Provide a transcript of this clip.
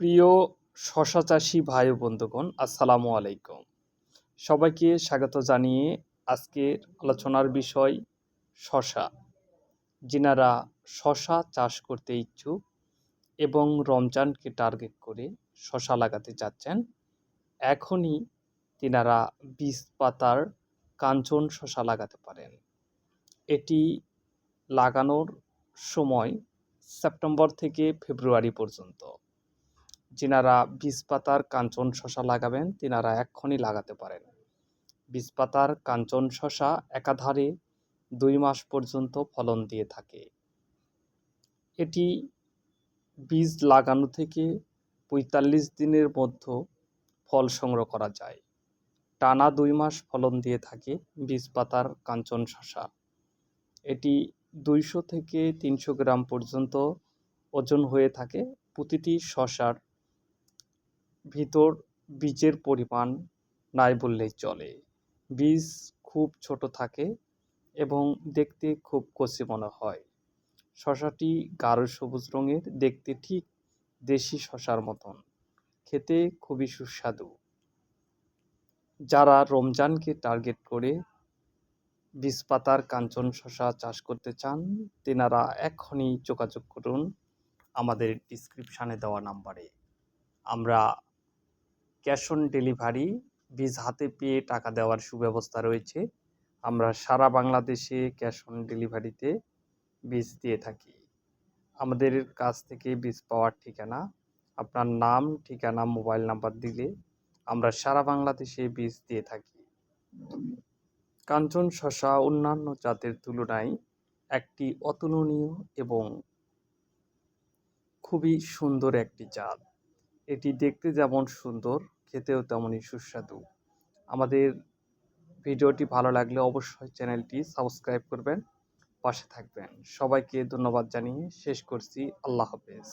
প্রিয় শশা চাষী ভাই ও বন্ধুগণ, আসসালামু আলাইকুম। সবাইকে স্বাগত জানিয়ে আজকের আলোচনার বিষয় শশা। যিনারা শশা চাষ করতে ইচ্ছুক এবং রমজানকে টার্গেট করে শশা লাগাতে চাচ্ছেন, এখনই তিনারা বীজ পাতার কাঞ্চন শশা লাগাতে পারেন। এটি লাগানোর সময় সেপ্টেম্বর থেকে ফেব্রুয়ারি পর্যন্ত। যিনারা বীজ পাতার কাঞ্চন শশা লাগাবেন তিনারা এক্ষুনি লাগাতে পারেন। বীজ পাতার কাঞ্চন শশা একাধারে 2 মাস পর্যন্ত ফলন দিয়ে থাকে। এটি বীজ লাগানো থেকে 45 দিনের মধ্যে ফল সংগ্রহ করা যায়। টানা 2 মাস ফলন দিয়ে থাকে বীজ পাতার কাঞ্চন শশা। এটি 200 থেকে 300 গ্রাম পর্যন্ত ওজন হয়ে থাকে। প্রতিটি শশার ভিতর বীজের পরিমাণ নাই বললেই চলে। বীজ খুব ছোট থাকে এবং দেখতে খুব কচি মনে হয়। শশাটি গাঢ় সবুজ রঙের, দেখতে ঠিক দেশি শশার মতন, খেতে খুবই সুস্বাদু। যারা রমজানকে টার্গেট করে বীজ পাতার কাঞ্চন শশা চাষ করতে চান তেনারা এক্ষুনি যোগাযোগ করুন আমাদের ডিসক্রিপশানে দেওয়া নাম্বারে। আমরা ক্যাশ অন ডেলিভারি, বীজ হাতে পেয়ে টাকা দেওয়ার সুব্যবস্থা রয়েছে। আমরা সারা বাংলাদেশে ক্যাশ অন ডেলিভারিতে বীজ দিয়ে থাকি। আমাদের কাছ থেকে বীজ পাওয়ার ঠিকানা, আপনার নাম, ঠিকানা, মোবাইল নাম্বার দিলে আমরা সারা বাংলাদেশে বীজ দিয়ে থাকি। কাঞ্চন শশা অন্যান্য জাতের তুলনায় একটি অতুলনীয় এবং খুবই সুন্দর একটি জাত। এটি দেখতে যেমন সুন্দর, খেতেও তেমনই সুস্বাদু। আমাদের ভিডিওটি ভালো লাগলে অবশ্যই চ্যানেলটি সাবস্ক্রাইব করবেন, পাশে থাকবেন। সবাইকে ধন্যবাদ জানিয়ে শেষ করছি। আল্লাহ হাফেজ।